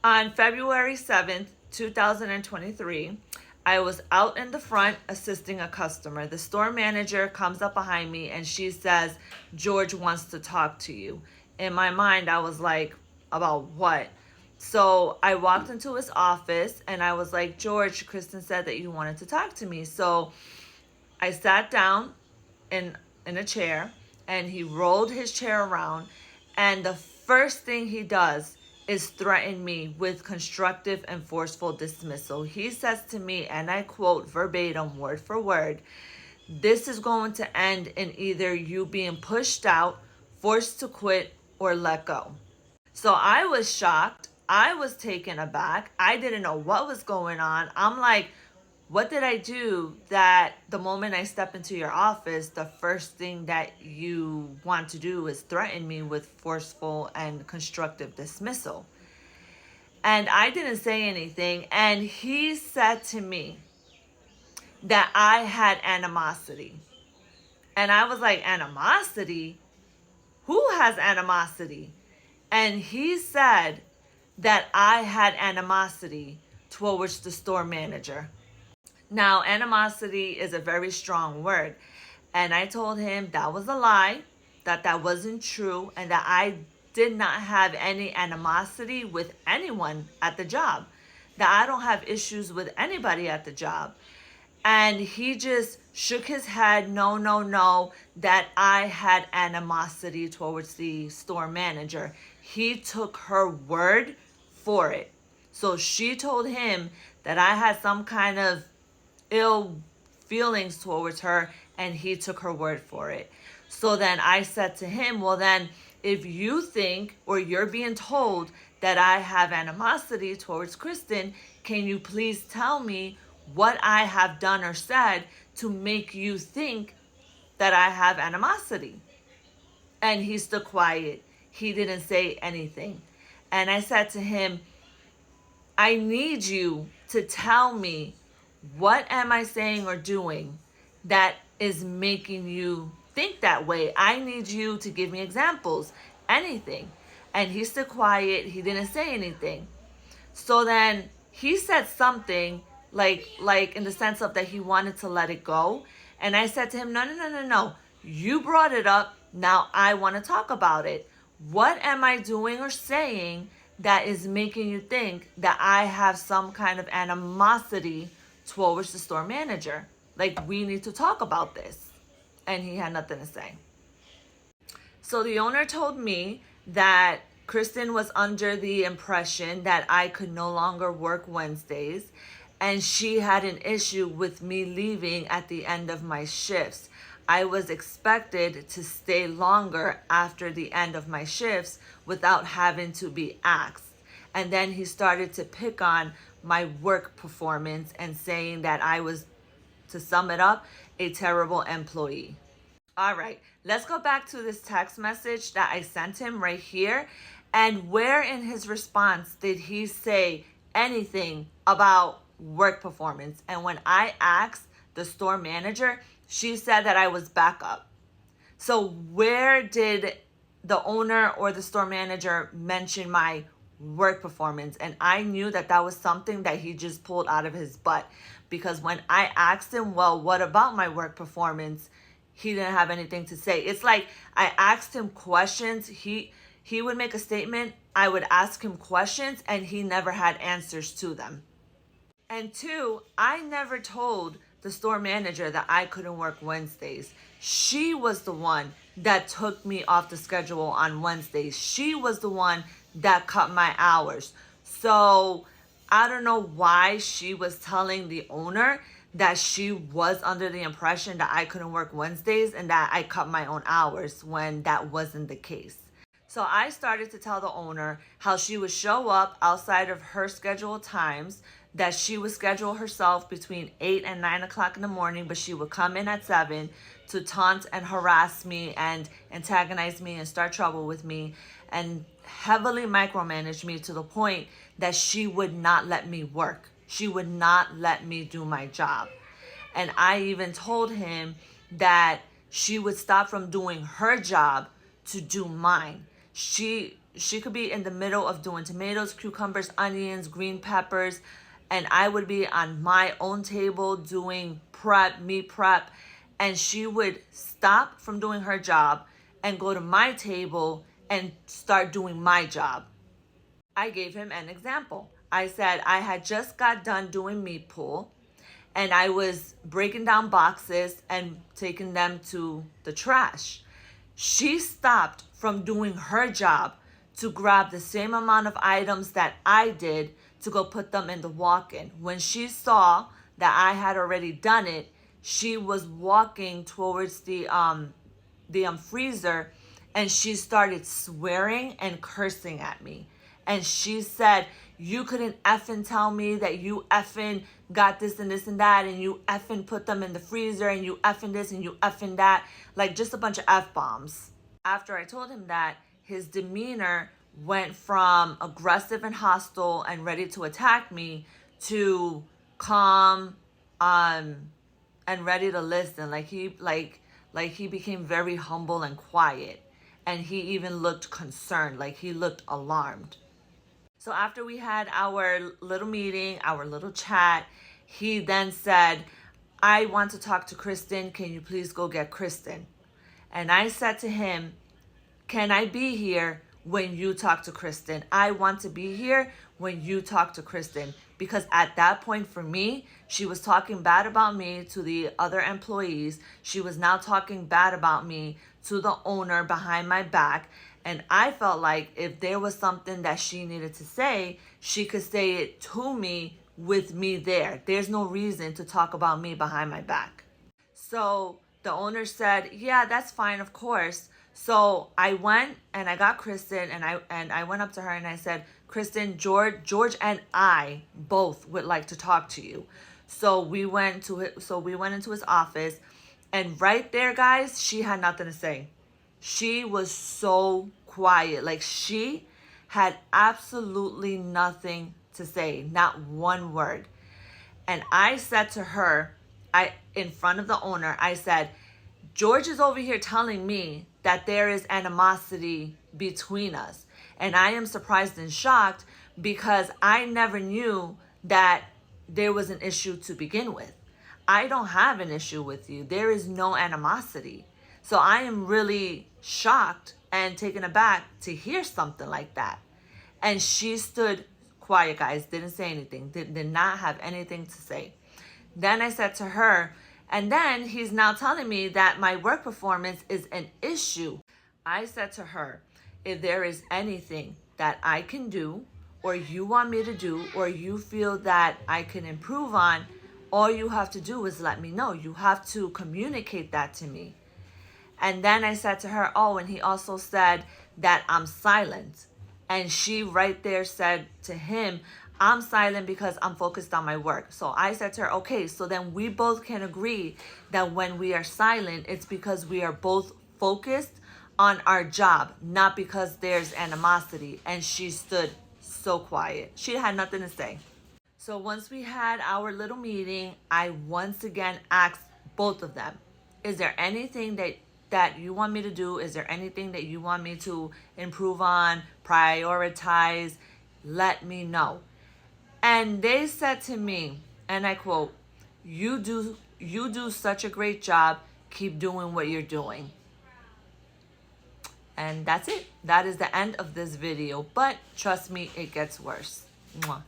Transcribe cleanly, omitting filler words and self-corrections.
On February 7th, 2023, I was out in the front assisting a customer. The store manager comes up behind me and she says, "George wants to talk to you." In my mind, I was like, about what? So I walked into his office and I was like, "George, Kristen said that you wanted to talk to me." So I sat down in a chair and he rolled his chair around, and the first thing he does is threaten me with constructive and forceful dismissal. He says to me, and I quote verbatim, word for word, "This is going to end in either you being pushed out, forced to quit, or let go." So I was shocked. I was taken aback. I didn't know what was going on. I'm like, what did I do that the moment I step into your office, the first thing that you want to do is threaten me with forceful and constructive dismissal? And I didn't say anything. And he said to me that I had animosity. And I was like, animosity? Who has animosity? And he said that I had animosity towards the store manager. Now, animosity is a very strong word. And I told him that was a lie, that wasn't true, and that I did not have any animosity with anyone at the job, that I don't have issues with anybody at the job. And he just shook his head, no, no, no, that I had animosity towards the store manager. He took her word for it. So she told him that I had some kind of ill feelings towards her, and he took her word for it. So then I said to him, well, then if you think, or you're being told, that I have animosity towards Kristen, can you please tell me what I have done or said to make you think that I have animosity? And he stood quiet. He didn't say anything. And I said to him, I need you to tell me, what am I saying or doing that is making you think that way? I need you to give me examples, anything. And he stood quiet. He didn't say anything. So then he said something like in the sense of that he wanted to let it go. And I said to him, no, no, no, no, no. You brought it up. Now I want to talk about it. What am I doing or saying that is making you think that I have some kind of animosity towards the store manager? Like, we need to talk about this. And he had nothing to say. So the owner told me that Kristen was under the impression that I could no longer work Wednesdays, and she had an issue with me leaving at the end of my shifts. I was expected to stay longer after the end of my shifts without having to be asked. And then he started to pick on my work performance and saying that I was, to sum it up, a terrible employee. All right, let's go back to this text message that I sent him right here. And where in his response did he say anything about work performance? And when I asked the store manager, she said that I was backup. So where did the owner or the store manager mention my work performance? And I knew that that was something that he just pulled out of his butt, because when I asked him, well, what about my work performance? He didn't have anything to say. It's like I asked him questions. He would make a statement. I would ask him questions, and he never had answers to them. And two, I never told the store manager that I couldn't work Wednesdays. She was the one that took me off the schedule on Wednesdays. She was the one that cut my hours. So I don't know why she was telling the owner that she was under the impression that I couldn't work Wednesdays and that I cut my own hours, when that wasn't the case. So I started to tell the owner how she would show up outside of her scheduled times, that she would schedule herself between 8 and 9 o'clock in the morning, but she would come in at 7 to taunt and harass me and antagonize me and start trouble with me and heavily micromanage me to the point that she would not let me work. She would not let me do my job. And I even told him that she would stop from doing her job to do mine. She she could be in the middle of doing tomatoes, cucumbers, onions, green peppers, and I would be on my own table doing meat prep, and she would stop from doing her job and go to my table and start doing my job. I gave him an example. I said I had just got done doing meat pull, and I was breaking down boxes and taking them to the trash. She stopped from doing her job to grab the same amount of items that I did to go put them in the walk-in. When she saw that I had already done it, she was walking towards the freezer, and she started swearing and cursing at me. And she said, you couldn't effing tell me that you effing got this and this and that, and you effing put them in the freezer, and you effing this and you effing that. Like, just a bunch of F-bombs. After I told him that, his demeanor went from aggressive and hostile and ready to attack me to calm and ready to listen. Like he became very humble and quiet, and he even looked concerned, like he looked alarmed. So after we had our little meeting, our little chat, he then said, I want to talk to Kristen. Can you please go get Kristen? And I said to him, can I be here when you talk to Kristen? I want to be here when you talk to Kristen. Because at that point for me, she was talking bad about me to the other employees. She was now talking bad about me to the owner behind my back. And I felt like if there was something that she needed to say, she could say it to me with me there. There's no reason to talk about me behind my back. So the owner said, yeah, that's fine, of course. So I went and I got Kristen, and I went up to her and I said, Kristen, George and I both would like to talk to you. So we went into his office, and right there, guys, she had nothing to say. She was so quiet. Like, she had absolutely nothing to say, not one word. And I said to her, in front of the owner, I said, George is over here telling me that there is animosity between us. And I am surprised and shocked because I never knew that there was an issue to begin with. I don't have an issue with you. There is no animosity. So I am really shocked and taken aback to hear something like that. And she stood quiet, guys, didn't say anything, did not have anything to say. Then I said to her, and then he's now telling me that my work performance is an issue. I said to her, if there is anything that I can do, or you want me to do, or you feel that I can improve on, all you have to do is let me know. You have to communicate that to me. And then I said to her, oh, and he also said that I'm silent. And she right there said to him, I'm silent because I'm focused on my work. So I said to her, okay, so then we both can agree that when we are silent, it's because we are both focused on our job, not because there's animosity. And she stood so quiet. She had nothing to say. So once we had our little meeting, I once again asked both of them, is there anything that you want me to do? Is there anything that you want me to improve on, prioritize? Let me know. And they said to me, and I quote, you do such a great job. Keep doing what you're doing. And that's it. That is the end of this video. But trust me, it gets worse. Mwah.